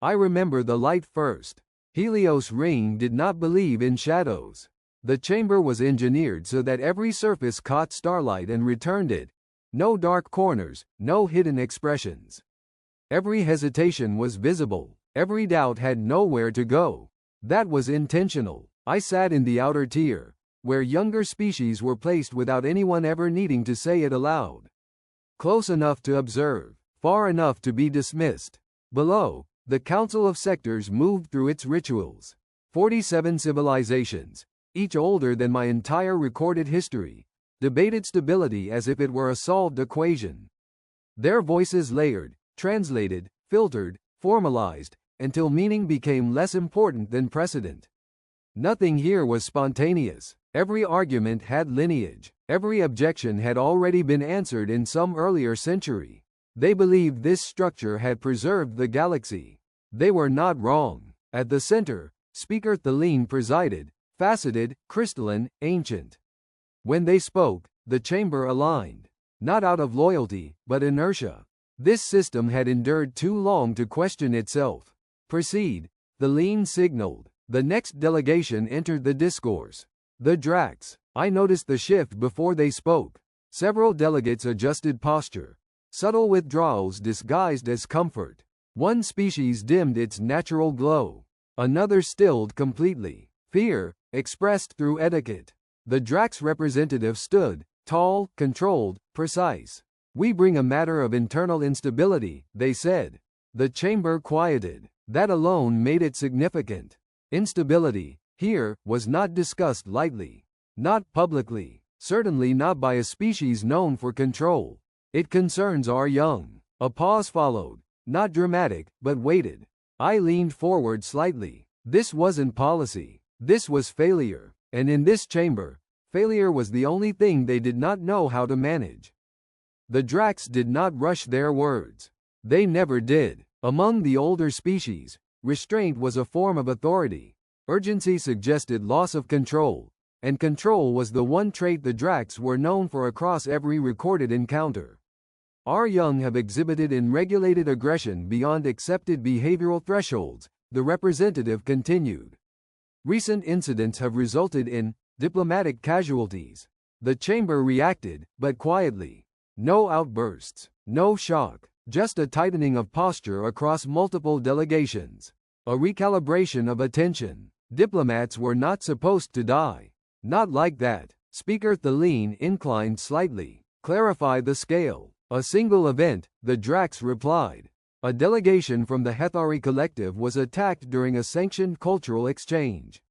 I remember the light first. Helios Ring did not believe in shadows. The chamber was engineered so that every surface caught starlight and returned it. No dark corners, no hidden expressions. Every hesitation was visible. Every doubt had nowhere to go. That was intentional. I sat in the outer tier, where younger species were placed without anyone ever needing to say it aloud. Close enough to observe, far enough to be dismissed. Below, the Council of Sectors moved through its rituals. 47 civilizations, each older than my entire recorded history, debated stability as if it were a solved equation. Their voices layered, translated, filtered, formalized, until meaning became less important than precedent. Nothing here was spontaneous. Every argument had lineage. Every objection had already been answered in some earlier century. They believed this structure had preserved the galaxy. They were not wrong. At the center, Speaker Thelene presided, faceted, crystalline, ancient. When they spoke, the chamber aligned. Not out of loyalty, but inertia. This system had endured too long to question itself. Proceed, Thelene signaled. The next delegation entered the discourse. The Drax. I noticed the shift before they spoke. Several delegates adjusted posture. Subtle withdrawals disguised as comfort. One species dimmed its natural glow. Another stilled completely. Fear, expressed through etiquette. The Drax representative stood, tall, controlled, precise. We bring a matter of internal instability, they said. The chamber quieted. That alone made it significant. Instability, here, was not discussed lightly. Not publicly. Certainly not by a species known for control. It concerns our young. A pause followed. Not dramatic, but weighted. I leaned forward slightly. This wasn't policy. This was failure. And in this chamber, failure was the only thing they did not know how to manage. The Drax did not rush their words. They never did. Among the older species, restraint was a form of authority. Urgency suggested loss of control, and control was the one trait the Drax were known for across every recorded encounter. Our young have exhibited unregulated aggression beyond accepted behavioral thresholds, the representative continued. Recent incidents have resulted in diplomatic casualties. The chamber reacted, but quietly. No outbursts, no shock, just a tightening of posture across multiple delegations. A recalibration of attention. Diplomats were not supposed to die. Not like that. Speaker Thelene inclined slightly. Clarify the scale. A single event, the Drax replied. A delegation from the Hethari Collective was attacked during a sanctioned cultural exchange.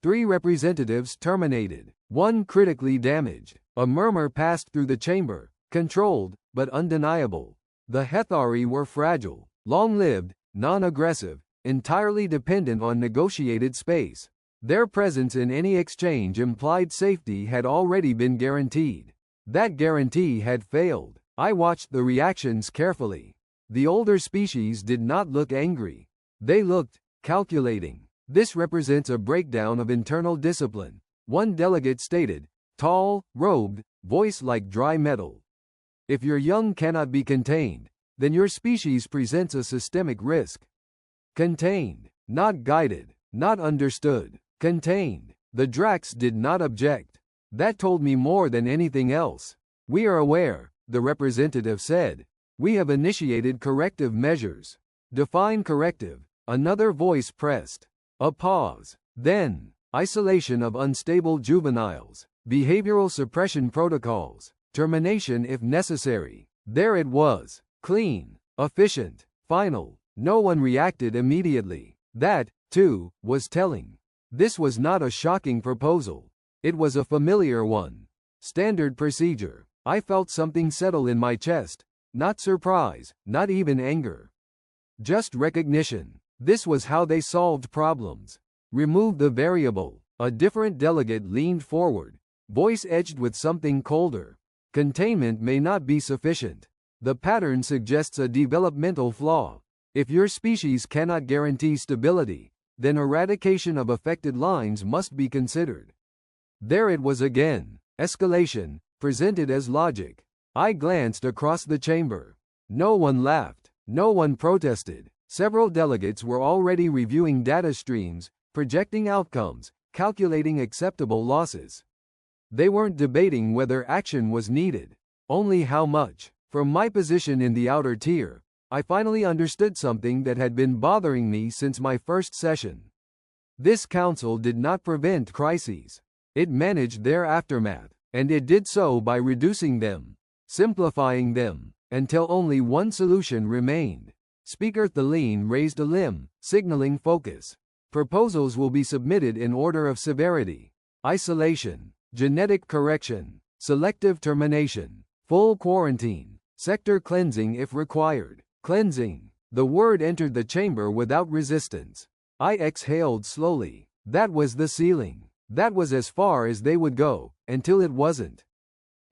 3 representatives terminated. 1 critically damaged. A murmur passed through the chamber, controlled, but undeniable. The Hethari were fragile, long-lived, non-aggressive, entirely dependent on negotiated space. Their presence in any exchange implied safety had already been guaranteed. That guarantee had failed. I watched the reactions carefully. The older species did not look angry. They looked calculating. This represents a breakdown of internal discipline. One delegate stated, tall, robed, voice like dry metal. If your young cannot be contained, then your species presents a systemic risk. Contained, not guided, not understood. Contained. The Drax did not object. That told me more than anything else. We are aware, the representative said. We have initiated corrective measures. Define corrective. Another voice pressed. A pause. Then, isolation of unstable juveniles, behavioral suppression protocols, termination if necessary. There it was. Clean, efficient, final. No one reacted immediately. That, too, was telling. This was not a shocking proposal. It was a familiar one. Standard procedure. I felt something settle in my chest. Not surprise, not even anger. Just recognition. This was how they solved problems. Remove the variable. A different delegate leaned forward, voice edged with something colder. Containment may not be sufficient. The pattern suggests a developmental flaw. If your species cannot guarantee stability, then eradication of affected lines must be considered. There it was again. Escalation, presented as logic. I glanced across the chamber. No one laughed. No one protested. Several delegates were already reviewing data streams, projecting outcomes, calculating acceptable losses. They weren't debating whether action was needed, only how much. From my position in the outer tier, I finally understood something that had been bothering me since my first session. This council did not prevent crises. It managed their aftermath, and it did so by reducing them, simplifying them, until only one solution remained. Speaker Thaleen raised a limb, signaling focus. Proposals will be submitted in order of severity: isolation, genetic correction, selective termination, full quarantine, sector cleansing if required. Cleansing. The word entered the chamber without resistance. I exhaled slowly. That was the ceiling. That was as far as they would go, until it wasn't.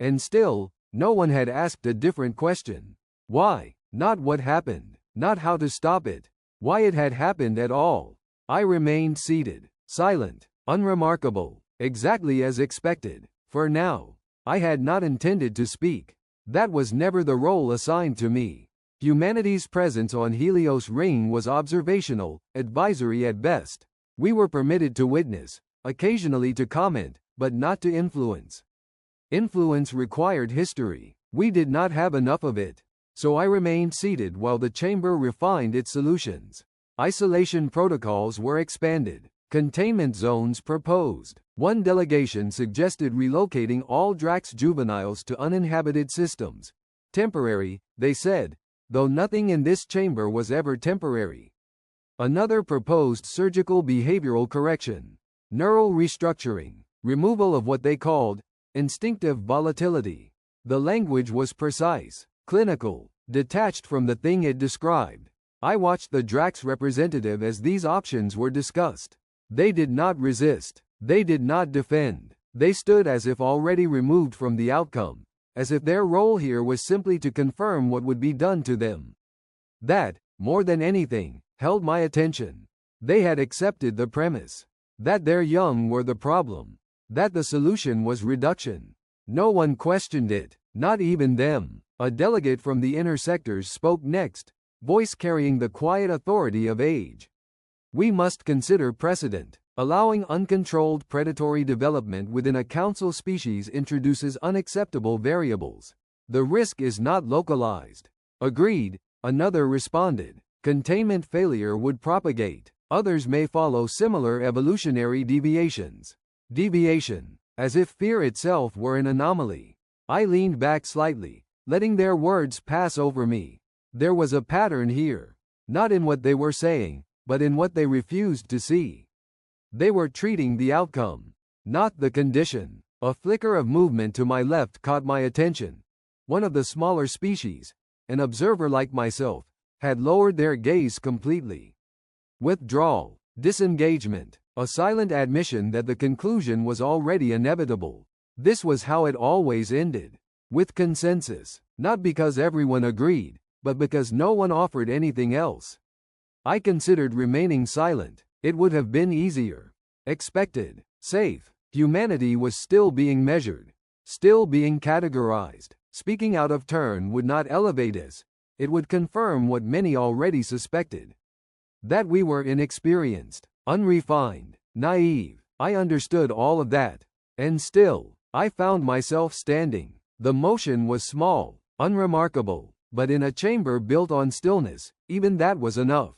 And still, no one had asked a different question. Why? Not what happened. Not how to stop it. Why it had happened at all. I remained seated, silent, unremarkable, exactly as expected. For now, I had not intended to speak. That was never the role assigned to me. Humanity's presence on Helios Ring was observational, advisory at best. We were permitted to witness, occasionally to comment, but not to influence. Influence required history. We did not have enough of it. So I remained seated while the chamber refined its solutions. Isolation protocols were expanded. Containment zones proposed. One delegation suggested relocating all Drax juveniles to uninhabited systems. Temporary, they said, though nothing in this chamber was ever temporary. Another proposed surgical behavioral correction, neural restructuring, removal of what they called instinctive volatility. The language was precise, clinical, detached from the thing it described. I watched the Drax representative as these options were discussed. They did not resist. They did not defend. They stood as if already removed from the outcome, as if their role here was simply to confirm what would be done to them. That, more than anything, held my attention. They had accepted the premise that their young were the problem, that the solution was reduction. No one questioned it, not even them. A delegate from the inner sectors spoke next, voice carrying the quiet authority of age. We must consider precedent. Allowing uncontrolled predatory development within a council species introduces unacceptable variables. The risk is not localized. Agreed, another responded. Containment failure would propagate. Others may follow similar evolutionary deviations. Deviation, as if fear itself were an anomaly. I leaned back slightly, letting their words pass over me. There was a pattern here, not in what they were saying, but in what they refused to see. They were treating the outcome, not the condition. A flicker of movement to my left caught my attention. One of the smaller species, an observer like myself, had lowered their gaze completely. Withdrawal, disengagement, a silent admission that the conclusion was already inevitable. This was how it always ended. With consensus, not because everyone agreed, but because no one offered anything else. I considered remaining silent. It would have been easier. Expected. Safe. Humanity was still being measured. Still being categorized. Speaking out of turn would not elevate us. It would confirm what many already suspected. That we were inexperienced, unrefined, naive. I understood all of that. And still, I found myself standing. The motion was small, unremarkable, but in a chamber built on stillness, even that was enough.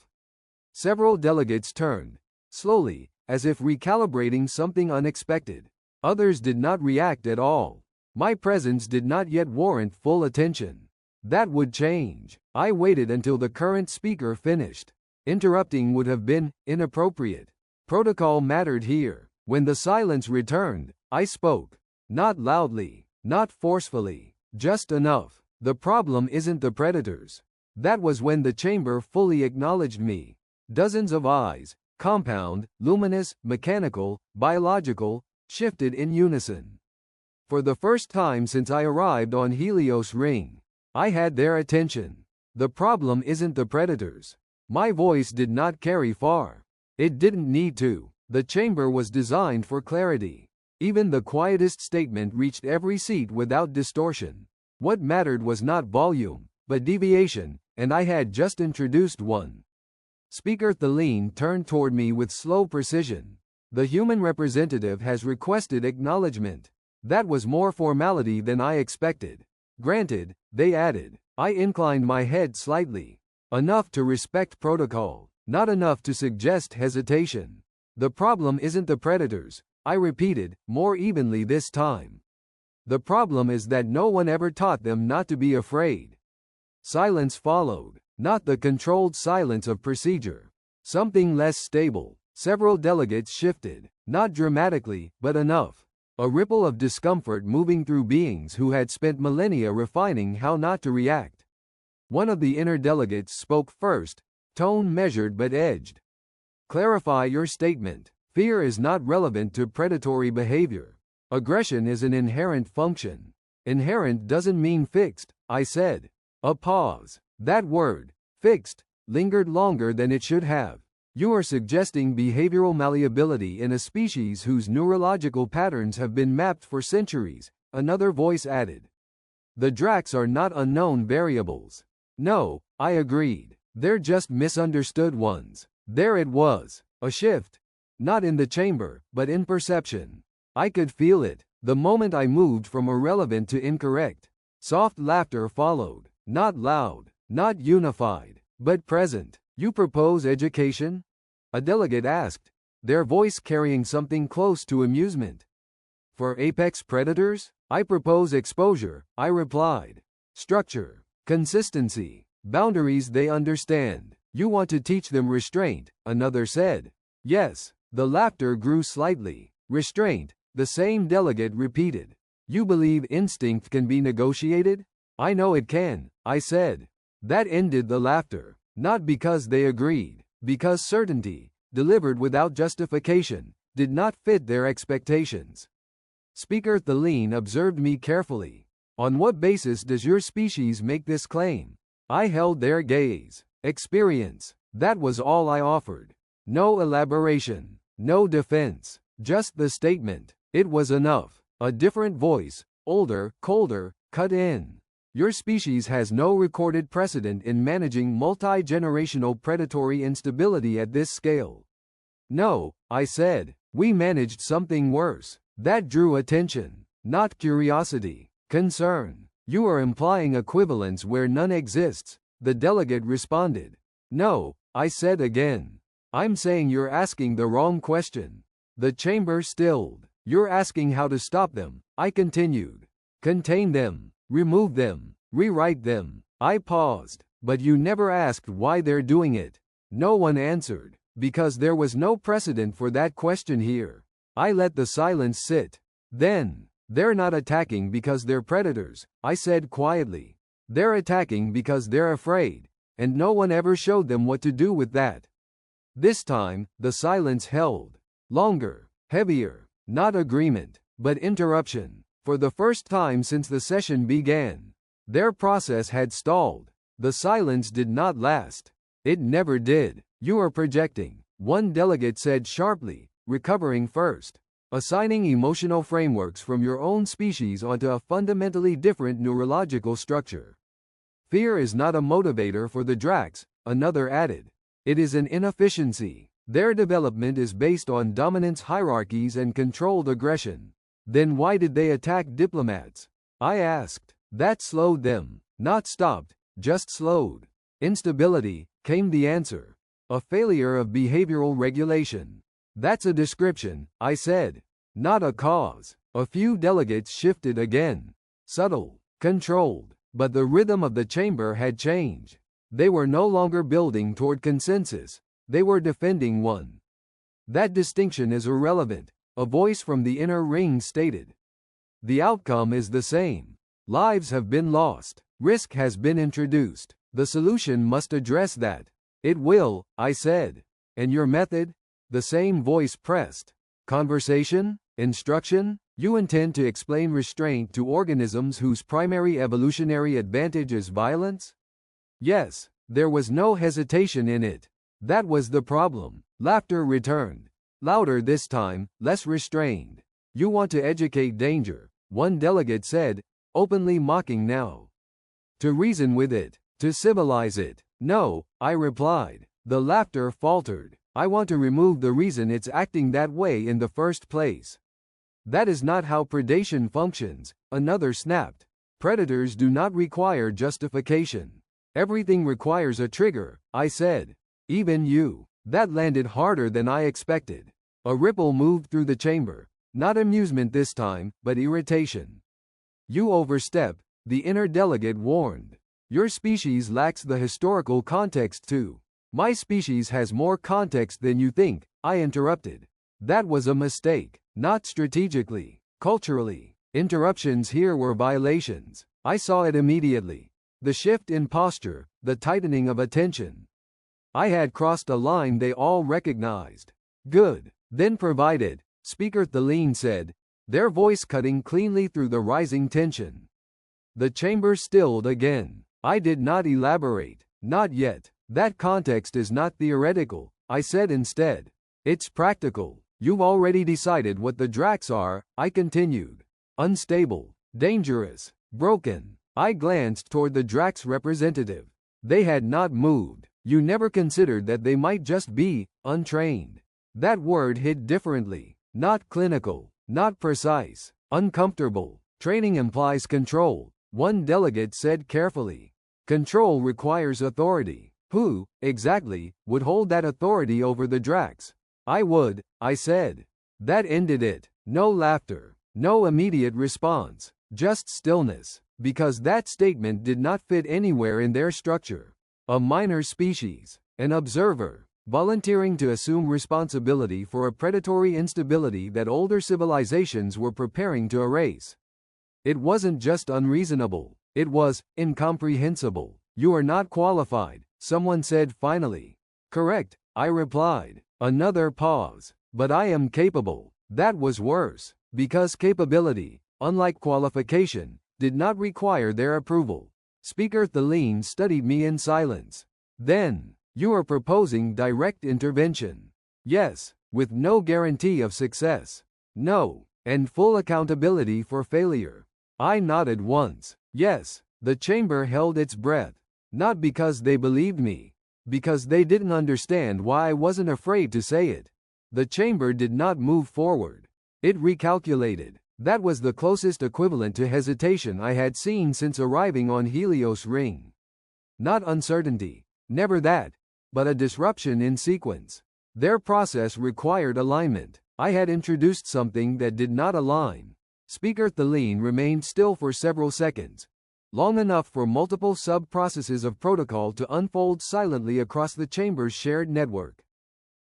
Several delegates turned, slowly, as if recalibrating something unexpected. Others did not react at all. My presence did not yet warrant full attention. That would change. I waited until the current speaker finished. Interrupting would have been inappropriate. Protocol mattered here. When the silence returned, I spoke. Not loudly, not forcefully, just enough. The problem isn't the predators. That was when the chamber fully acknowledged me. Dozens of eyes, compound, luminous, mechanical, biological, shifted in unison. For the first time since I arrived on Helios Ring, I had their attention. The problem isn't the predators. My voice did not carry far. It didn't need to. The chamber was designed for clarity. Even the quietest statement reached every seat without distortion. What mattered was not volume, but deviation, and I had just introduced one. Speaker Thelene turned toward me with slow precision. The human representative has requested acknowledgement. That was more formality than I expected. Granted, they added. I inclined my head slightly. Enough to respect protocol, not enough to suggest hesitation. The problem isn't the predators, I repeated, more evenly this time. The problem is that no one ever taught them not to be afraid. Silence followed, not the controlled silence of procedure. Something less stable. Several delegates shifted, not dramatically, but enough. A ripple of discomfort moving through beings who had spent millennia refining how not to react. One of the inner delegates spoke first, tone measured but edged. Clarify your statement. Fear is not relevant to predatory behavior. Aggression is an inherent function. Inherent doesn't mean fixed, I said. A pause. That word, fixed, lingered longer than it should have. You are suggesting behavioral malleability in a species whose neurological patterns have been mapped for centuries, another voice added. The Dracs are not unknown variables. No, I agreed. They're just misunderstood ones. There it was. A shift. Not in the chamber, but in perception. I could feel it, the moment I moved from irrelevant to incorrect. Soft laughter followed. Not loud, not unified, but present. You propose education? A delegate asked, their voice carrying something close to amusement. For apex predators? I propose exposure, I replied. Structure, consistency, boundaries they understand. You want to teach them restraint, another said. Yes, the laughter grew slightly. Restraint, the same delegate repeated. You believe instinct can be negotiated? I know it can, I said. That ended the laughter, not because they agreed, because certainty, delivered without justification, did not fit their expectations. Speaker Thelene observed me carefully. On what basis does your species make this claim? I held their gaze. Experience. That was all I offered. No elaboration. No defense. Just the statement. It was enough. A different voice, older, colder, cut in. Your species has no recorded precedent in managing multi-generational predatory instability at this scale. No, I said. We managed something worse. That drew attention. Not curiosity. Concern. You are implying equivalence where none exists, the delegate responded. No, I said again. I'm saying you're asking the wrong question. The chamber stilled. You're asking how to stop them, I continued. Contain them, remove them, rewrite them. I paused, but you never asked why they're doing it. No one answered, because there was no precedent for that question here. I let the silence sit. Then, they're not attacking because they're predators, I said quietly. They're attacking because they're afraid, and no one ever showed them what to do with that. This time, the silence held. Longer, heavier, not agreement, but interruption. For the first time since the session began, their process had stalled. The silence did not last. It never did. You are projecting, one delegate said sharply, recovering first. Assigning emotional frameworks from your own species onto a fundamentally different neurological structure. Fear is not a motivator for the Dracs, another added. It is an inefficiency. Their development is based on dominance hierarchies and controlled aggression. Then why did they attack diplomats? I asked. That slowed them. Not stopped, just slowed. Instability, came the answer. A failure of behavioral regulation. That's a description, I said. Not a cause. A few delegates shifted again. Subtle, controlled, but the rhythm of the chamber had changed. They were no longer building toward consensus. They were defending one. That distinction is irrelevant, a voice from the inner ring stated. The outcome is the same. Lives have been lost. Risk has been introduced. The solution must address that. It will, I said. And your method? The same voice pressed. Conversation? Instruction? You intend to explain restraint to organisms whose primary evolutionary advantage is violence? Yes, there was no hesitation in it. That was the problem. Laughter returned. Louder this time, less restrained. You want to educate danger, one delegate said, openly mocking now. To reason with it, to civilize it. No, I replied. The laughter faltered. I want to remove the reason it's acting that way in the first place. That is not how predation functions, another snapped. Predators do not require justification. Everything requires a trigger, I said. Even you. That landed harder than I expected. A ripple moved through the chamber. Not amusement this time, but irritation. You overstep, the inner delegate warned. Your species lacks the historical context too. My species has more context than you think, I interrupted. That was a mistake, not strategically, culturally. Interruptions here were violations. I saw it immediately. The shift in posture, the tightening of attention. I had crossed a line they all recognized. Good. Then provided, Speaker Thelene said, their voice cutting cleanly through the rising tension. The chamber stilled again. I did not elaborate. Not yet. That context is not theoretical, I said instead. It's practical. You've already decided what the Dracs are, I continued. Unstable, dangerous, broken. I glanced toward the Dracs representative. They had not moved. You never considered that they might just be untrained. That word hit differently. Not clinical, not precise, uncomfortable. Training implies control, one delegate said carefully. Control requires authority. Who, exactly, would hold that authority over the Dracs? I would, I said. That ended it. No laughter. No immediate response. Just stillness. Because that statement did not fit anywhere in their structure. A minor species. An observer. Volunteering to assume responsibility for a predatory instability that older civilizations were preparing to erase. It wasn't just unreasonable. It was incomprehensible. You are not qualified, someone said finally. Correct, I replied. Another pause. But I am capable. That was worse, because capability, unlike qualification, did not require their approval. Speaker Thelene studied me in silence. Then, you are proposing direct intervention. Yes, with no guarantee of success. No, and full accountability for failure. I nodded once. Yes, the chamber held its breath. Not because they believed me. Because they didn't understand why I wasn't afraid to say it. The chamber did not move forward. It recalculated. That was the closest equivalent to hesitation I had seen since arriving on Helios Ring. Not uncertainty. Never that. But a disruption in sequence. Their process required alignment. I had introduced something that did not align. Speaker Thelene remained still for several seconds. Long enough for multiple sub-processes of protocol to unfold silently across the chamber's shared network.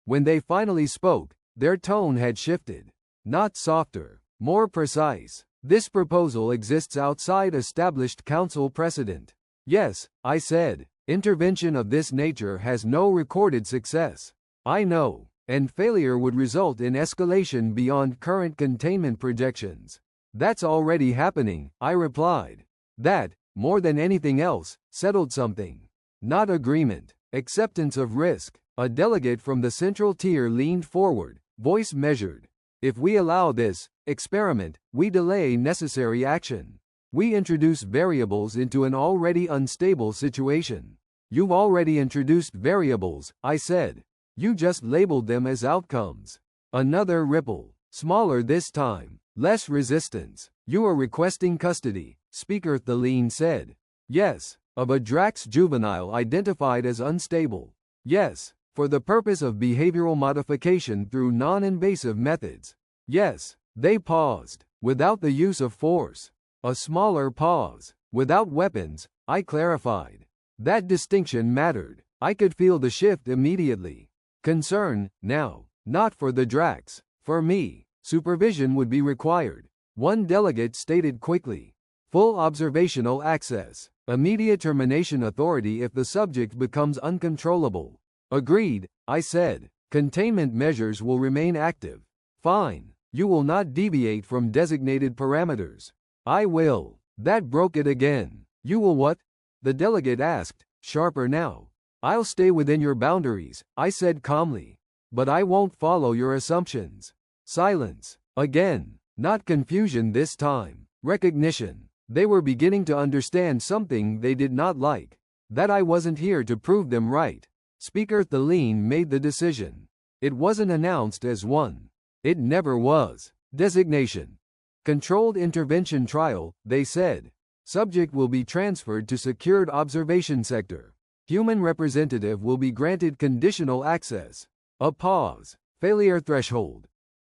When they finally spoke, their tone had shifted. Not softer, more precise. This proposal exists outside established council precedent. Yes, I said, intervention of this nature has no recorded success. I know, and failure would result in escalation beyond current containment projections. That's already happening, I replied. That, more than anything else, settled something. Not agreement, acceptance of risk. A delegate from the central tier leaned forward, voice measured. If we allow this experiment, we delay necessary action. We introduce variables into an already unstable situation. You've already introduced variables, I said. You just labeled them as outcomes. Another ripple, smaller this time, less resistance. You are requesting custody, Speaker Thelene said. Yes, of a Drax juvenile identified as unstable. Yes, for the purpose of behavioral modification through non-invasive methods. Yes, they paused, without the use of force. A smaller pause, without weapons, I clarified. That distinction mattered. I could feel the shift immediately. Concern, now, not for the Drax, for me. Supervision would be required. One delegate stated quickly. Full observational access. Immediate termination authority if the subject becomes uncontrollable. Agreed, I said. Containment measures will remain active. Fine. You will not deviate from designated parameters. I will. That broke it again. You will what? The delegate asked, sharper now. I'll stay within your boundaries, I said calmly. But I won't follow your assumptions. Silence. Again. Not confusion this time. Recognition. They were beginning to understand something they did not like. That I wasn't here to prove them right. Speaker Thelene made the decision. It wasn't announced as one. It never was. Designation. Controlled intervention trial, they said. Subject will be transferred to secured observation sector. Human representative will be granted conditional access. A pause. Failure threshold.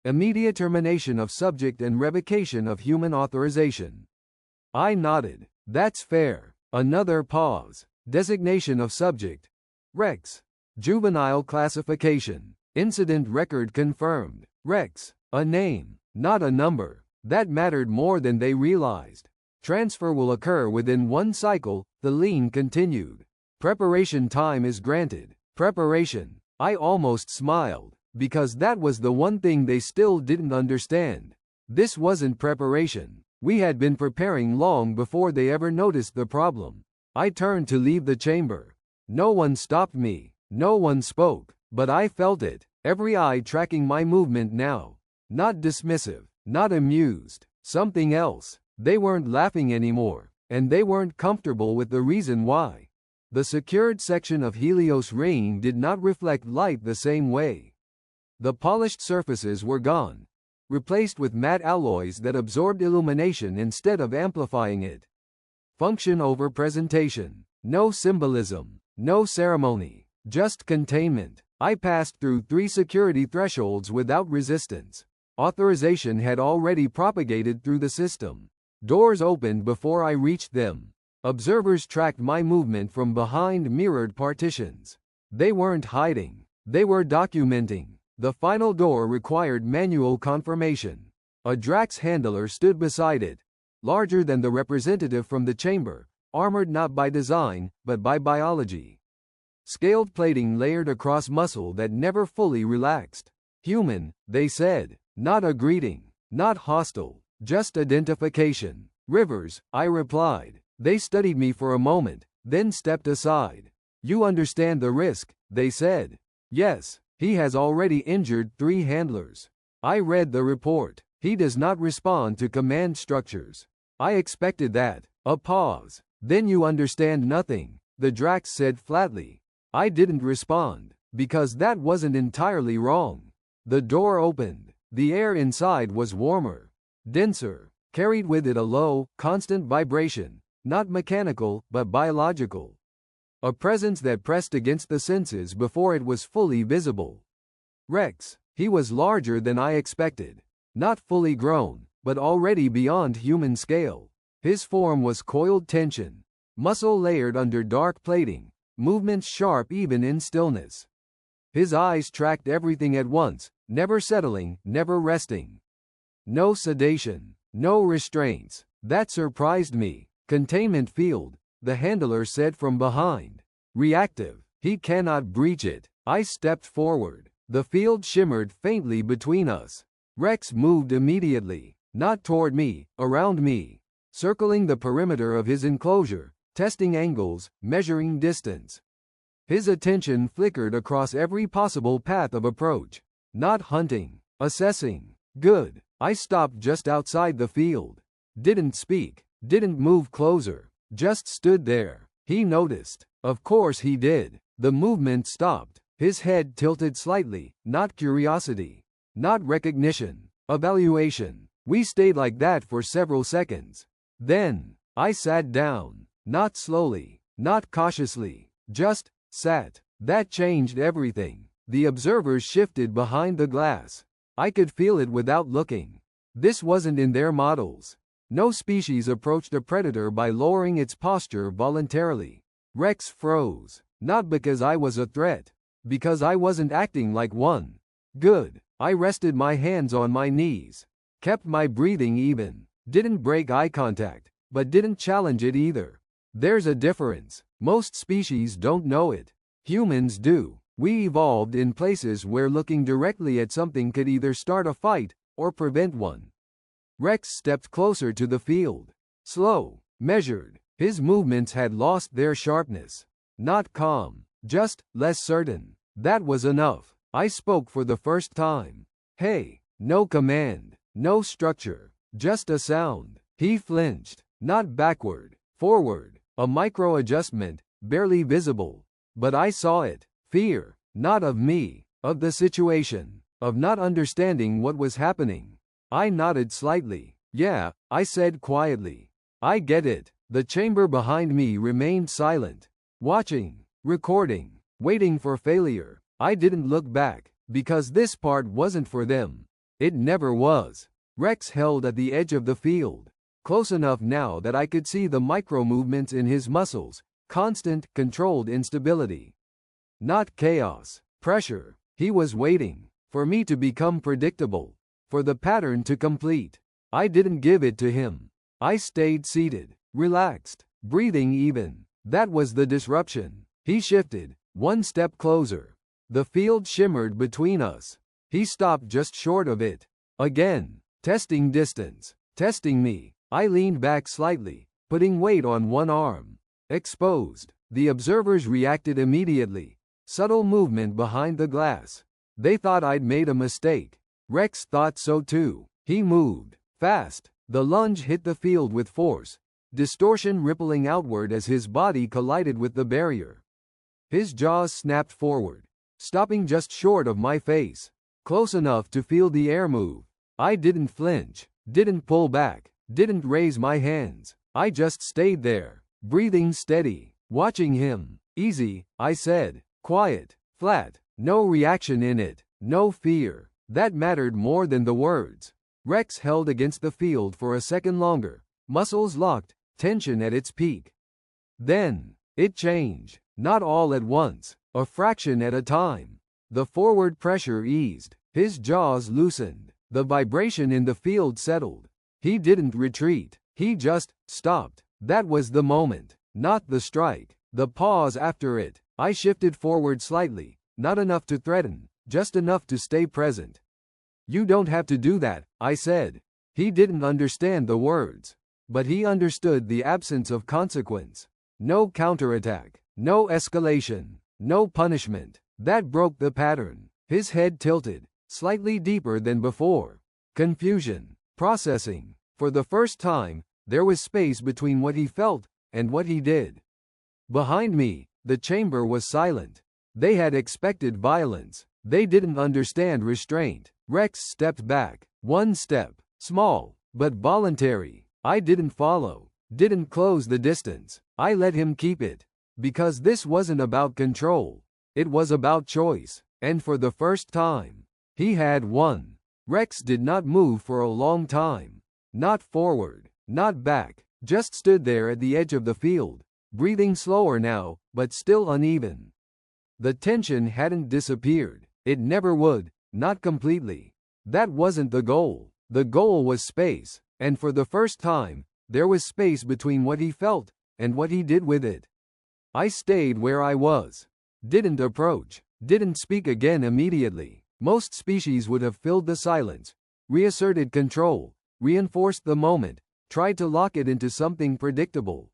Immediate termination of subject and revocation of human authorization. I nodded. That's fair. Another pause. Designation of subject. Rex. Juvenile classification. Incident record confirmed. Rex. A name, not a number. That mattered more than they realized. Transfer will occur within one cycle, Thelene continued. Preparation time is granted. Preparation. I almost smiled, because that was the one thing they still didn't understand. This wasn't preparation. We had been preparing long before they ever noticed the problem. I turned to leave the chamber. No one stopped me. No one spoke, but I felt it, every eye tracking my movement now. Not dismissive, not amused, something else. They weren't laughing anymore, and they weren't comfortable with the reason why. The secured section of Helios ring did not reflect light the same way. The polished surfaces were gone, replaced with matte alloys that absorbed illumination instead of amplifying it. Function over presentation. No symbolism, no ceremony, just containment. I passed through 3 security thresholds without resistance. Authorization had already propagated through the system. Doors opened before I reached them. Observers tracked my movement from behind mirrored partitions. They weren't hiding. They were documenting. The final door required manual confirmation. A Drax handler stood beside it, larger than the representative from the chamber, armored not by design, but by biology. Scaled plating layered across muscle that never fully relaxed. Human, they said. Not a greeting. Not hostile. Just identification. Rivers, I replied. They studied me for a moment, then stepped aside. You understand the risk, they said. Yes, he has already injured 3 handlers. I read the report. He does not respond to command structures. I expected that. A pause. Then you understand nothing, the Drax said flatly. I didn't respond, because that wasn't entirely wrong. The door opened. The air inside was warmer, denser, carried with it a low, constant vibration. Not mechanical, but biological. A presence that pressed against the senses before it was fully visible. Rex. He was larger than I expected. Not fully grown, but already beyond human scale. His form was coiled tension. Muscle layered under dark plating. Movements sharp even in stillness. His eyes tracked everything at once, never settling, never resting. No sedation. No restraints. That surprised me. Containment field, the handler said from behind. Reactive. He cannot breach it. I stepped forward. The field shimmered faintly between us. Rex moved immediately, not toward me, around me, circling the perimeter of his enclosure, testing angles, measuring distance. His attention flickered across every possible path of approach. Not hunting, assessing. Good. I stopped just outside the field. Didn't speak. Didn't move closer, just stood there. He noticed. Of course he did. The movement stopped. His head tilted slightly, not curiosity, not recognition, evaluation. We stayed like that for several seconds. Then, I sat down, not slowly, not cautiously, just sat. That changed everything. The observers shifted behind the glass. I could feel it without looking. This wasn't in their models. No species approached a predator by lowering its posture voluntarily. Rex froze. Not because I was a threat. Because I wasn't acting like one. Good. I rested my hands on my knees. Kept my breathing even. Didn't break eye contact. But didn't challenge it either. There's a difference. Most species don't know it. Humans do. We evolved in places where looking directly at something could either start a fight or prevent one. Rex stepped closer to the field. Slow, measured. His movements had lost their sharpness. Not calm, just less certain. That was enough. I spoke for the first time. Hey, no command, no structure, just a sound. He flinched, not backward, forward, a micro adjustment, barely visible. But I saw it. Fear, not of me, of the situation, of not understanding what was happening. I nodded slightly. Yeah, I said quietly. I get it. The chamber behind me remained silent, watching, recording, waiting for failure. I didn't look back, because this part wasn't for them. It never was. Rex held at the edge of the field, close enough now that I could see the micro-movements in his muscles, constant, controlled instability. Not chaos, pressure. He was waiting for me to become predictable, for the pattern to complete. I didn't give it to him. I stayed seated, relaxed, breathing even. That was the disruption. He shifted, one step closer. The field shimmered between us. He stopped just short of it. Again, testing distance, testing me. I leaned back slightly, putting weight on one arm. Exposed. The observers reacted immediately. Subtle movement behind the glass. They thought I'd made a mistake. Rex thought so too. He moved fast. The lunge hit the field with force, distortion rippling outward as his body collided with the barrier. His jaws snapped forward, stopping just short of my face, close enough to feel the air move. I didn't flinch, didn't pull back, didn't raise my hands. I just stayed there, breathing steady, watching him. Easy, I said. Quiet, flat, no reaction in it, no fear. That mattered more than the words. Rex held against the field for a second longer, muscles locked, tension at its peak. Then, it changed, not all at once, a fraction at a time. The forward pressure eased, his jaws loosened, the vibration in the field settled. He didn't retreat, he just stopped. That was the moment, not the strike, the pause after it. I shifted forward slightly, not enough to threaten, just enough to stay present. You don't have to do that, I said. He didn't understand the words, but he understood the absence of consequence. No counterattack, no escalation, no punishment. That broke the pattern. His head tilted, slightly deeper than before. Confusion, processing. For the first time, there was space between what he felt and what he did. Behind me, the chamber was silent. They had expected violence. They didn't understand restraint. Rex stepped back, one step, small, but voluntary. I didn't follow, didn't close the distance. I let him keep it. Because this wasn't about control. It was about choice. And for the first time, he had won. Rex did not move for a long time. Not forward, not back, just stood there at the edge of the field, breathing slower now, but still uneven. The tension hadn't disappeared. It never would, not completely. That wasn't the goal. The goal was space, and for the first time, there was space between what he felt and what he did with it. I stayed where I was. Didn't approach, didn't speak again immediately. Most species would have filled the silence, reasserted control, reinforced the moment, tried to lock it into something predictable.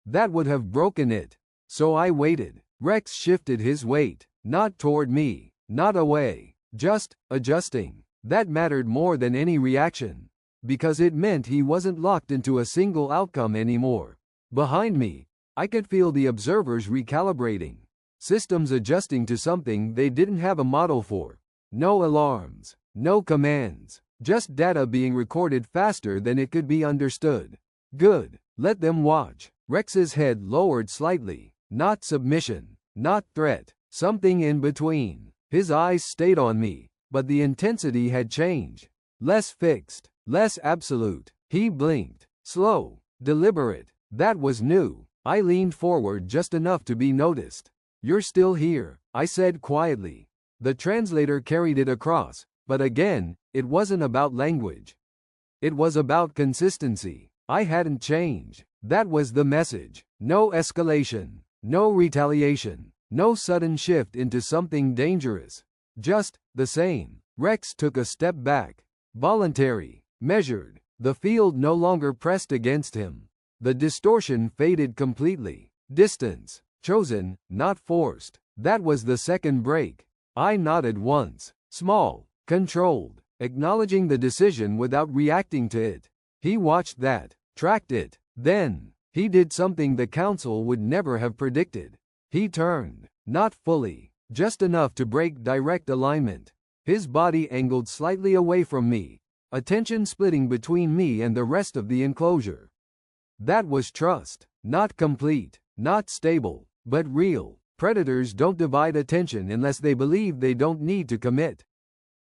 That would have broken it. So I waited. Rex shifted his weight, not toward me, not away, just adjusting. That mattered more than any reaction, because it meant he wasn't locked into a single outcome anymore. Behind me, I could feel the observers recalibrating, systems adjusting to something they didn't have a model for. No alarms, no commands, just data being recorded faster than it could be understood. Good, let them watch. Rex's head lowered slightly, not submission, not threat, something in between. His eyes stayed on me, but the intensity had changed. Less fixed, less absolute. He blinked, slow, deliberate. That was new. I leaned forward just enough to be noticed. You're still here, I said quietly. The translator carried it across, but again, it wasn't about language. It was about consistency. I hadn't changed. That was the message. No escalation, no retaliation, no sudden shift into something dangerous. Just the same. Rex took a step back. Voluntary, measured. The field no longer pressed against him. The distortion faded completely. Distance, chosen, not forced. That was the second break. I nodded once. Small, controlled, acknowledging the decision without reacting to it. He watched that, tracked it. Then, he did something the council would never have predicted. He turned, not fully, just enough to break direct alignment. His body angled slightly away from me, a tension splitting between me and the rest of the enclosure. That was trust, not complete, not stable, but real. Predators don't divide attention unless they believe they don't need to commit.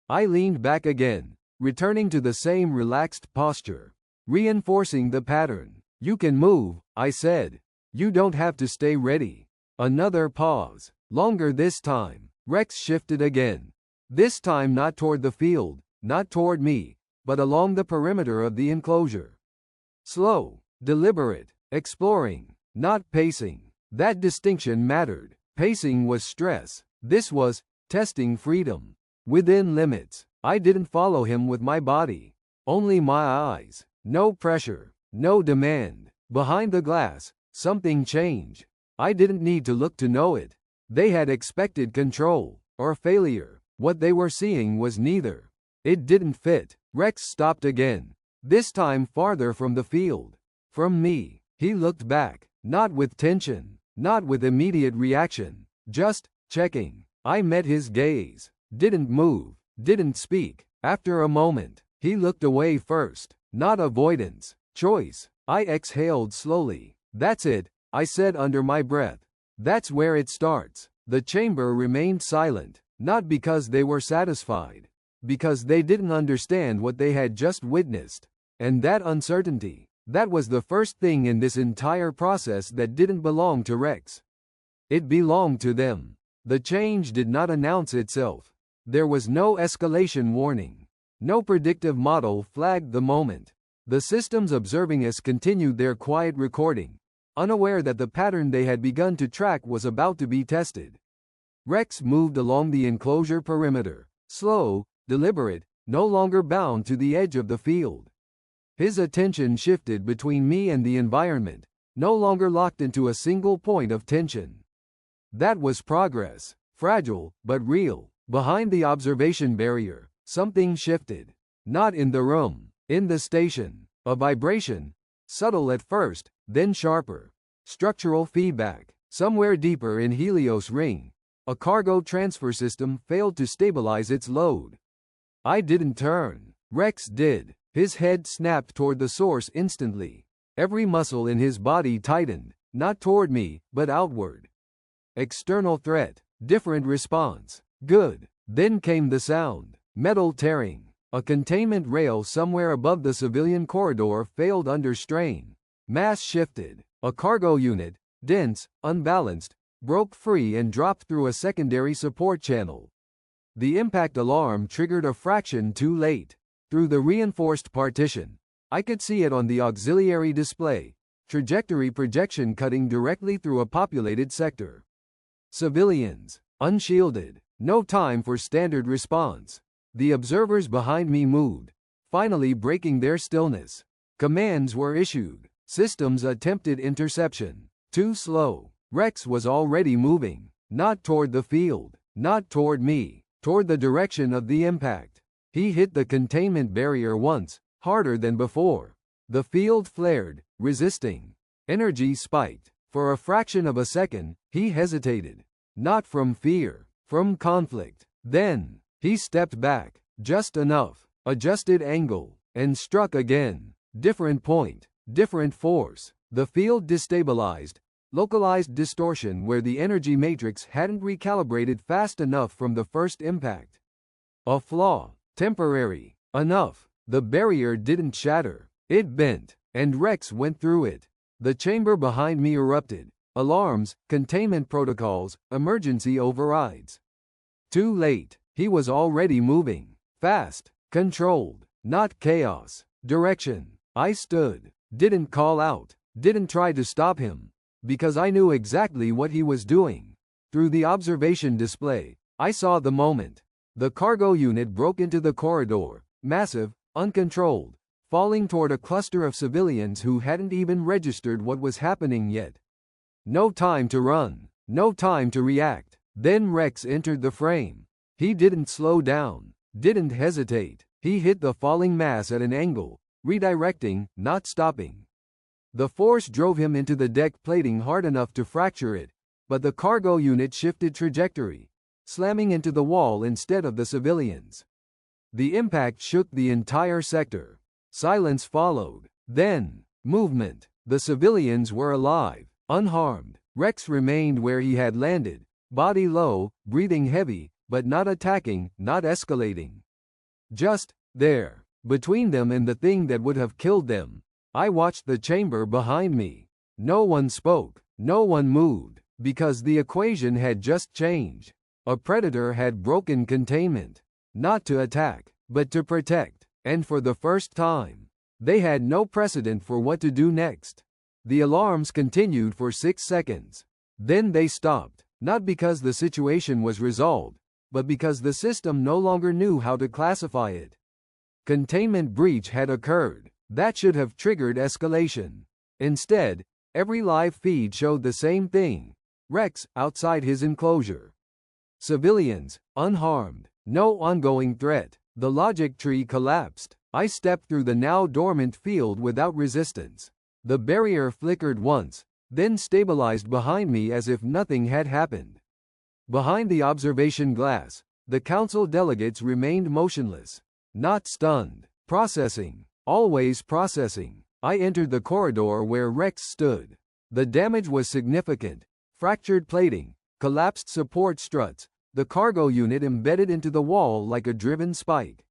I leaned back again, returning to the same relaxed posture, reinforcing the pattern. You can move, I said. You don't have to stay ready. Another pause, longer this time. Rex shifted again. This time not toward the field, not toward me, but along the perimeter of the enclosure. Slow, deliberate, exploring, not pacing. That distinction mattered. Pacing was stress. This was testing freedom. Within limits. I didn't follow him with my body. Only my eyes. No pressure. No demand. Behind the glass, something changed. I didn't need to look to know it. They had expected control, or failure. What they were seeing was neither. It didn't fit. Rex stopped again. This time farther from the field. From me. He looked back. Not with tension. Not with immediate reaction. Just checking. I met his gaze. Didn't move. Didn't speak. After a moment, he looked away first. Not avoidance. Choice. I exhaled slowly. That's it, I said under my breath. That's where it starts. The chamber remained silent, not because they were satisfied, because they didn't understand what they had just witnessed. And that uncertainty, that was the first thing in this entire process that didn't belong to Rex. It belonged to them. The change did not announce itself. There was no escalation warning. No predictive model flagged the moment. The systems observing us continued their quiet recording, unaware that the pattern they had begun to track was about to be tested. Rex moved along the enclosure perimeter, slow, deliberate, no longer bound to the edge of the field. His attention shifted between me and the environment, no longer locked into a single point of tension. That was progress, fragile, but real. Behind the observation barrier, something shifted. Not in the room, in the station. A vibration, subtle at first, then sharper. Structural feedback. Somewhere deeper in Helios Ring, a cargo transfer system failed to stabilize its load. I didn't turn. Rex did. His head snapped toward the source instantly. Every muscle in his body tightened, not toward me, but outward. External threat. Different response. Good. Then came the sound. Metal tearing. A containment rail somewhere above the civilian corridor failed under strain. Mass shifted. A cargo unit, dense, unbalanced, broke free and dropped through a secondary support channel. The impact alarm triggered a fraction too late. Through the reinforced partition, I could see it on the auxiliary display. Trajectory projection cutting directly through a populated sector. Civilians, unshielded. No time for standard response. The observers behind me moved, finally breaking their stillness. Commands were issued. Systems attempted interception. Too slow. Rex was already moving. Not toward the field. Not toward me. Toward the direction of the impact. He hit the containment barrier once, harder than before. The field flared, resisting. Energy spiked. For a fraction of a second, he hesitated. Not from fear, from conflict. Then, he stepped back, just enough, adjusted angle, and struck again. Different point, different force. The field destabilized, localized distortion where the energy matrix hadn't recalibrated fast enough from the first impact. A flaw, temporary, enough. The barrier didn't shatter. It bent, and Rex went through it. The chamber behind me erupted. Alarms, containment protocols, emergency overrides. Too late. He was already moving. Fast. Controlled. Not chaos. Direction. I stood. Didn't call out. Didn't try to stop him. Because I knew exactly what he was doing. Through the observation display, I saw the moment. The cargo unit broke into the corridor. Massive, uncontrolled. Falling toward a cluster of civilians who hadn't even registered what was happening yet. No time to run. No time to react. Then Rex entered the frame. He didn't slow down, didn't hesitate. He hit the falling mass at an angle, redirecting, not stopping. The force drove him into the deck plating hard enough to fracture it, but the cargo unit shifted trajectory, slamming into the wall instead of the civilians. The impact shook the entire sector. Silence followed. Then, movement. The civilians were alive, unharmed. Rex remained where he had landed, body low, breathing heavy, but not attacking, not escalating. Just there, between them and the thing that would have killed them. I watched the chamber behind me. No one spoke, no one moved, because the equation had just changed. A predator had broken containment. Not to attack, but to protect, and for the first time, they had no precedent for what to do next. The alarms continued for 6 seconds. Then they stopped, not because the situation was resolved, but because the system no longer knew how to classify it. Containment breach had occurred. That should have triggered escalation. Instead, every live feed showed the same thing. Rex, outside his enclosure. Civilians, unharmed. No ongoing threat. The logic tree collapsed. I stepped through the now dormant field without resistance. The barrier flickered once, then stabilized behind me as if nothing had happened. Behind the observation glass, the council delegates remained motionless. Not stunned. Processing. Always processing. I entered the corridor where Rex stood. The damage was significant. Fractured plating, collapsed support struts, the cargo unit embedded into the wall like a driven spike.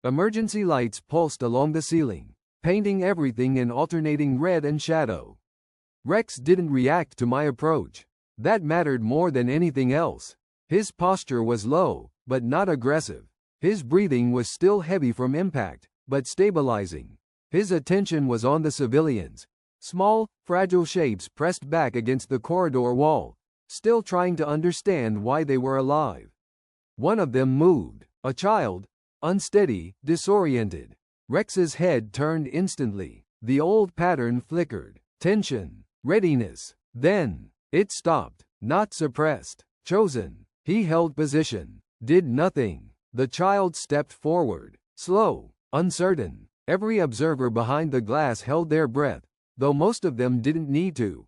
Emergency lights pulsed along the ceiling, painting everything in alternating red and shadow. Rex didn't react to my approach. That mattered more than anything else. His posture was low, but not aggressive. His breathing was still heavy from impact, but stabilizing. His attention was on the civilians. Small, fragile shapes pressed back against the corridor wall, still trying to understand why they were alive. One of them moved. A child. Unsteady, disoriented. Rex's head turned instantly. The old pattern flickered. Tension. Readiness. Then, it stopped. Not suppressed. Chosen. He held position. Did nothing. The child stepped forward. Slow. Uncertain. Every observer behind the glass held their breath, though most of them didn't need to.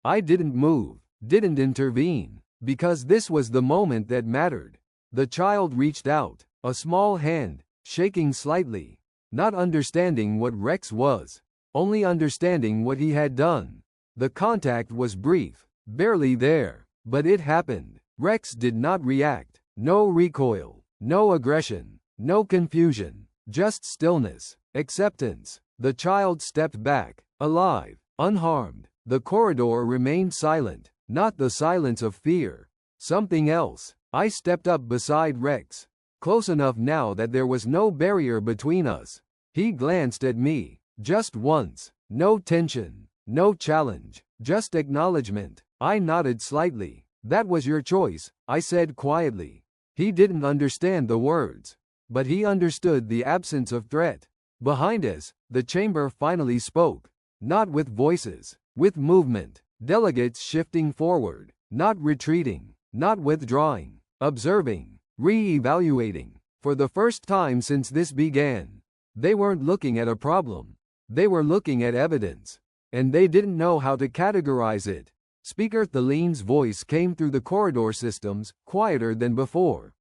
I didn't move. Didn't intervene. Because this was the moment that mattered. The child reached out. A small hand, shaking slightly. Not understanding what Rex was. Only understanding what he had done. The contact was brief. Barely there. But it happened. Rex did not react. No recoil. No aggression. No confusion. Just stillness. Acceptance. The child stepped back. Alive. Unharmed. The corridor remained silent. Not the silence of fear. Something else. I stepped up beside Rex. Close enough now that there was no barrier between us. He glanced at me. Just once. No tension. No challenge. Just acknowledgement. I nodded slightly. That was your choice, I said quietly. He didn't understand the words. But he understood the absence of threat. Behind us, the chamber finally spoke. Not with voices. With movement. Delegates shifting forward. Not retreating. Not withdrawing. Observing. Re-evaluating. For the first time since this began. They weren't looking at a problem. They were looking at evidence. And they didn't know how to categorize it. Speaker Thalene's voice came through the corridor systems, quieter than before.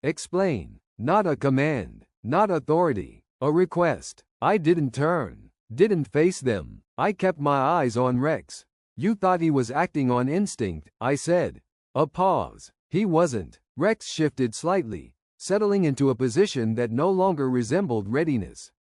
Explain. Not a command. Not authority. A request. I didn't turn. Didn't face them. I kept my eyes on Rex. You thought he was acting on instinct, I said. A pause. He wasn't. Rex shifted slightly, settling into a position that no longer resembled readiness.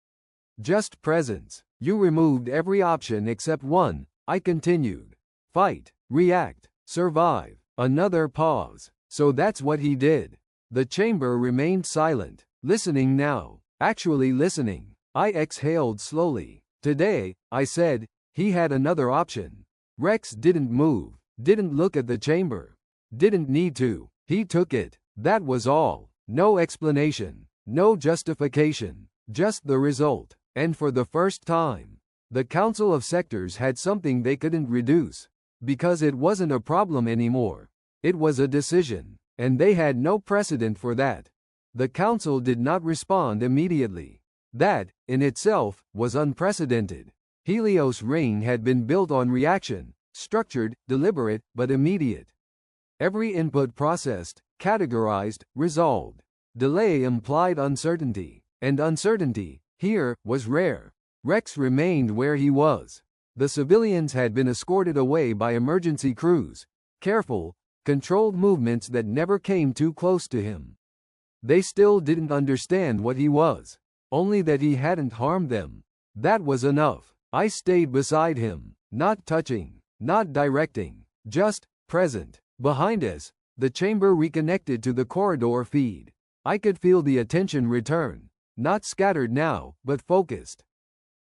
Just presence. You removed every option except one, I continued. Fight, react, survive. Another pause. So that's what he did. The chamber remained silent, listening now, actually listening. I exhaled slowly. Today, I said, he had another option. Rex didn't move, didn't look at the chamber. Didn't need to. He took it. That was all. No explanation. No justification. Just the result. And for the first time, the Council of Sectors had something they couldn't reduce. Because it wasn't a problem anymore. It was a decision. And they had no precedent for that. The Council did not respond immediately. That, in itself, was unprecedented. Helios Ring had been built on reaction, structured, deliberate, but immediate. Every input processed, categorized, resolved. Delay implied uncertainty, and uncertainty, here, was rare. Rex remained where he was. The civilians had been escorted away by emergency crews. Careful, controlled movements that never came too close to him. They still didn't understand what he was. Only that he hadn't harmed them. That was enough. I stayed beside him, not touching, not directing, just present. Behind us, the chamber reconnected to the corridor feed. I could feel the attention return, not scattered now, but focused.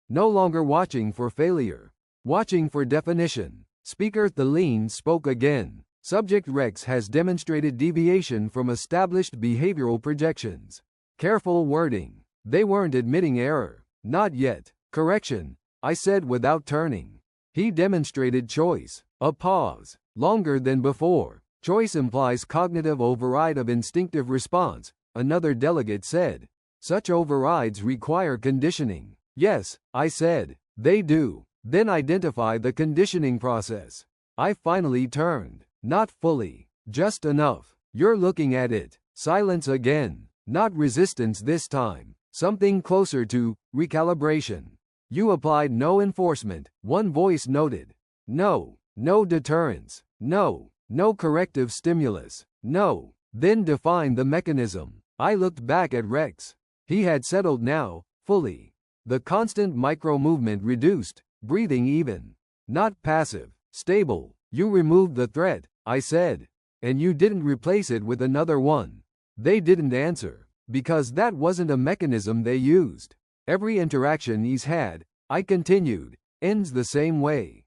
No longer watching for failure, watching for definition. Speaker Thelene spoke again. Subject Rex has demonstrated deviation from established behavioral projections. Careful wording. They weren't admitting error. Not yet. Correction, I said without turning. He demonstrated choice. A pause. Longer than before. Choice implies cognitive override of instinctive response, another delegate said. Such overrides require conditioning. Yes, I said. They do. Then identify the conditioning process. I finally turned. Not fully. Just enough. You're looking at it. Silence again. Not resistance this time. Something closer to recalibration. You applied no enforcement, one voice noted. No. No deterrence. No. No corrective stimulus. No. Then define the mechanism. I looked back at Rex. He had settled now, fully. The constant micro-movement reduced, breathing even. Not passive. Stable. You removed the threat, I said. And you didn't replace it with another one. They didn't answer, because that wasn't a mechanism they used. Every interaction he's had, I continued, ends the same way.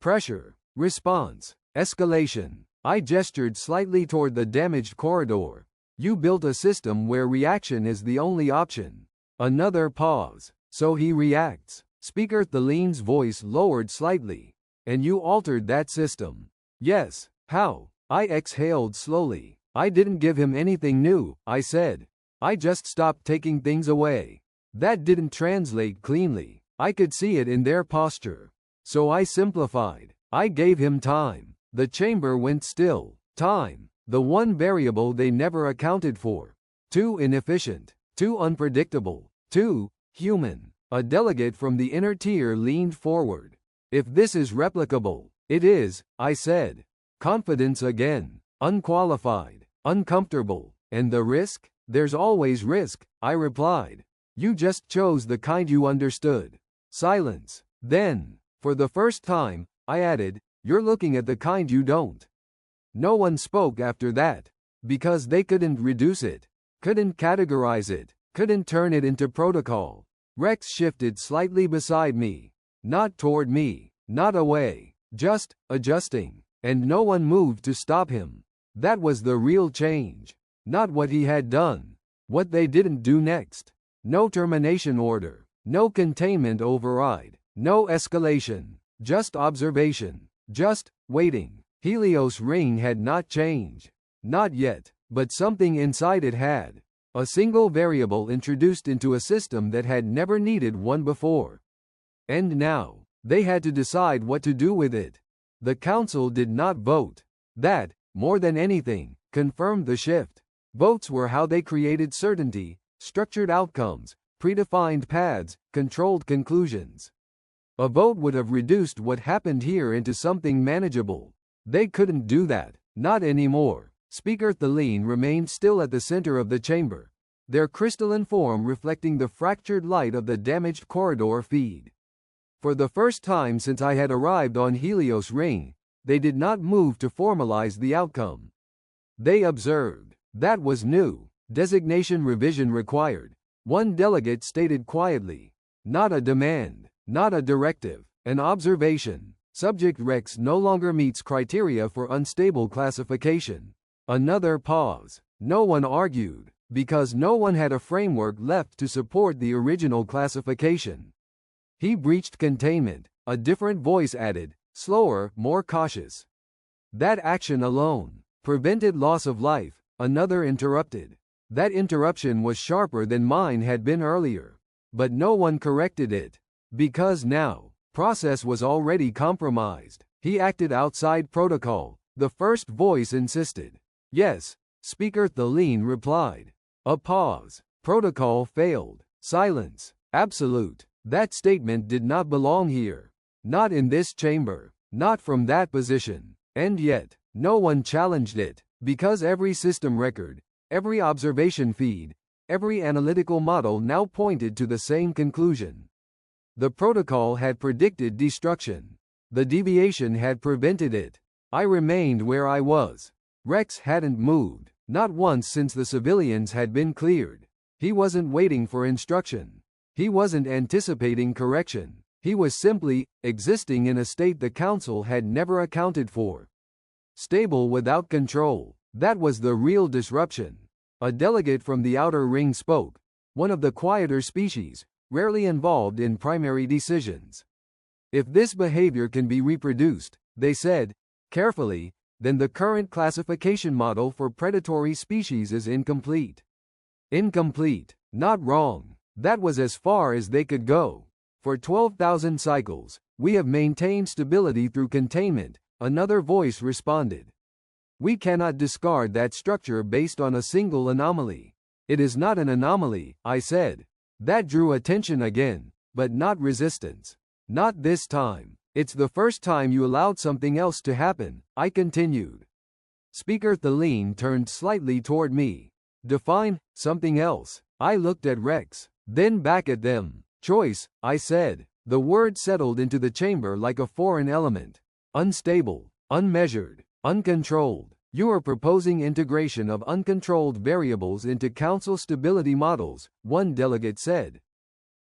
Pressure. Response. Escalation. I gestured slightly toward the damaged corridor. You built a system where reaction is the only option. Another pause. So he reacts. Speaker Thelene's voice lowered slightly. And you altered that system. Yes. How? I exhaled slowly. I didn't give him anything new, I said. I just stopped taking things away. That didn't translate cleanly. I could see it in their posture. So I simplified. I gave him time. The chamber went still. Time. The one variable they never accounted for. Too inefficient. Too unpredictable. Too human. A delegate from the inner tier leaned forward. If this is replicable, it is, I said. Confidence again. Unqualified. Uncomfortable. And the risk? There's always risk, I replied. You just chose the kind you understood. Silence. Then, for the first time, I added, you're looking at the kind you don't. No one spoke after that. Because they couldn't reduce it. Couldn't categorize it. Couldn't turn it into protocol. Rex shifted slightly beside me. Not toward me. Not away. Just adjusting. And no one moved to stop him. That was the real change. Not what he had done. What they didn't do next. No termination order. No containment override. No escalation. Just observation. Just waiting. Helios ring had not changed. Not yet. But something inside it had. A single variable introduced into a system that had never needed one before. And now, they had to decide what to do with it. The council did not vote. That, more than anything, confirmed the shift. Votes were how they created certainty, structured outcomes, predefined paths, controlled conclusions. A vote would have reduced what happened here into something manageable. They couldn't do that, not anymore. Speaker Thelene remained still at the center of the chamber, their crystalline form reflecting the fractured light of the damaged corridor feed. For the first time since I had arrived on Helios Ring, they did not move to formalize the outcome. They observed. That was new. Designation revision required. One delegate stated quietly. Not a demand. Not a directive. An observation. Subject Rex no longer meets criteria for unstable classification. Another pause. No one argued, because no one had a framework left to support the original classification. He breached containment, a different voice added, slower, more cautious. That action alone prevented loss of life, another interrupted. That interruption was sharper than mine had been earlier. But no one corrected it. Because now, process was already compromised. He acted outside protocol. The first voice insisted. Yes, Speaker Thelene replied. A pause. Protocol failed. Silence. Absolute. That statement did not belong here. Not in this chamber. Not from that position. And yet, no one challenged it, because every system record, every observation feed, every analytical model now pointed to the same conclusion. The protocol had predicted destruction. The deviation had prevented it. I remained where I was. Rex hadn't moved, not once since the civilians had been cleared. He wasn't waiting for instruction. He wasn't anticipating correction. He was simply existing in a state the Council had never accounted for. Stable without control. That was the real disruption. A delegate from the outer ring spoke, one of the quieter species, rarely involved in primary decisions. If this behavior can be reproduced, they said, carefully, then the current classification model for predatory species is incomplete. Incomplete. Not wrong. That was as far as they could go. For 12,000 cycles, we have maintained stability through containment, another voice responded. We cannot discard that structure based on a single anomaly. It is not an anomaly, I said. That drew attention again, but not resistance. Not this time. It's the first time you allowed something else to happen, I continued. Speaker Thelene turned slightly toward me. Define something else. I looked at Rex, then back at them. Choice, I said. The word settled into the chamber like a foreign element. Unstable, unmeasured, uncontrolled. You are proposing integration of uncontrolled variables into Council stability models, one delegate said.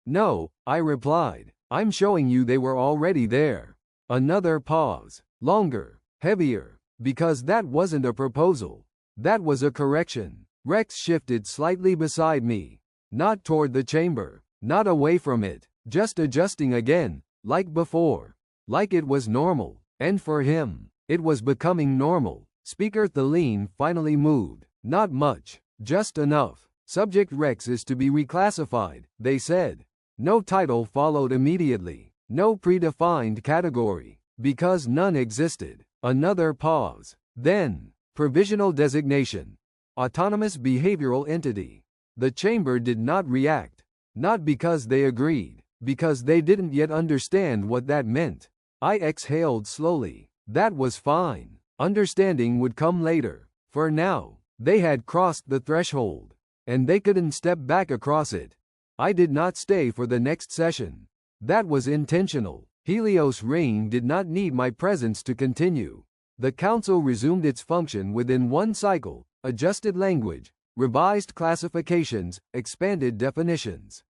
No, I replied. I'm showing you they were already there. Another pause. Longer. Heavier. Because that wasn't a proposal. That was a correction. Rex shifted slightly beside me. Not toward the chamber. Not away from it. Just adjusting again, like before. Like it was normal. And for him, it was becoming normal. Speaker Thelene finally moved. Not much. Just enough. Subject Rex is to be reclassified, they said. No title followed immediately. No predefined category. Because none existed. Another pause. Then, provisional designation. Autonomous behavioral entity. The chamber did not react. Not because they agreed. Because they didn't yet understand what that meant. I exhaled slowly. That was fine. Understanding would come later. For now, they had crossed the threshold. And they couldn't step back across it. I did not stay for the next session. That was intentional. Helios Ring did not need my presence to continue. The Council resumed its function within one cycle, adjusted language, revised classifications, expanded definitions.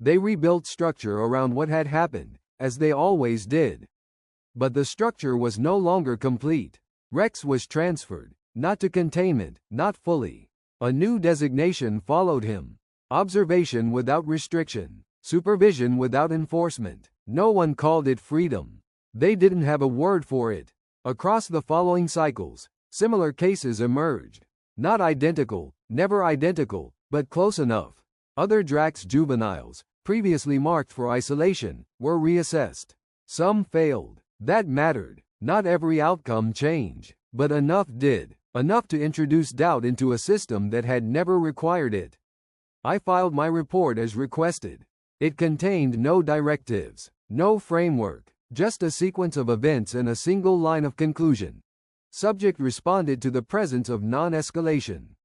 They rebuilt structure around what had happened, as they always did. But the structure was no longer complete. Rex was transferred, not to containment, not fully. A new designation followed him. Observation without restriction. Supervision without enforcement. No one called it freedom. They didn't have a word for it. Across the following cycles, similar cases emerged. Not identical, never identical, but close enough. Other Drax juveniles, previously marked for isolation, were reassessed. Some failed. That mattered. Not every outcome changed, but enough did. Enough to introduce doubt into a system that had never required it. I filed my report as requested. It contained no directives, no framework, just a sequence of events and a single line of conclusion. Subject responded to the presence of non-escalation.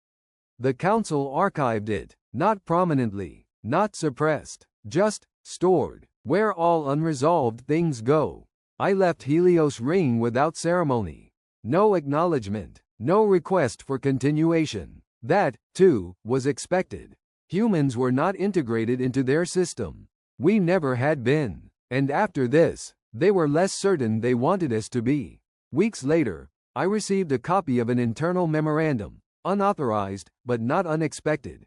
The Council archived it, not prominently, not suppressed, just stored, where all unresolved things go. I left Helios Ring without ceremony. No acknowledgement, no request for continuation. That, too, was expected. Humans were not integrated into their system. We never had been. And after this, they were less certain they wanted us to be. Weeks later, I received a copy of an internal memorandum, unauthorized, but not unexpected.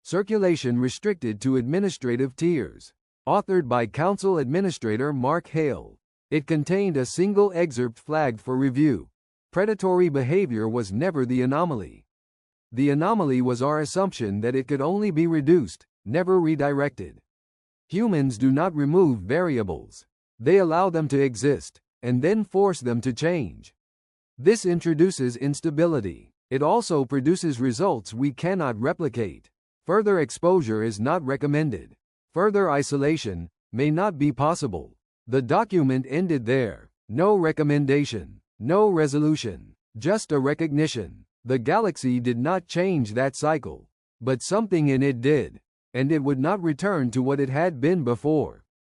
Circulation restricted to administrative tiers. Authored by Council Administrator Mark Hale. It contained a single excerpt flagged for review. Predatory behavior was never the anomaly. The anomaly was our assumption that it could only be reduced, never redirected. Humans do not remove variables. They allow them to exist, and then force them to change. This introduces instability. It also produces results we cannot replicate. Further exposure is not recommended. Further isolation may not be possible. The document ended there. No recommendation. No resolution. Just a recognition. The galaxy did not change that cycle. But something in it did. And it would not return to what it had been before.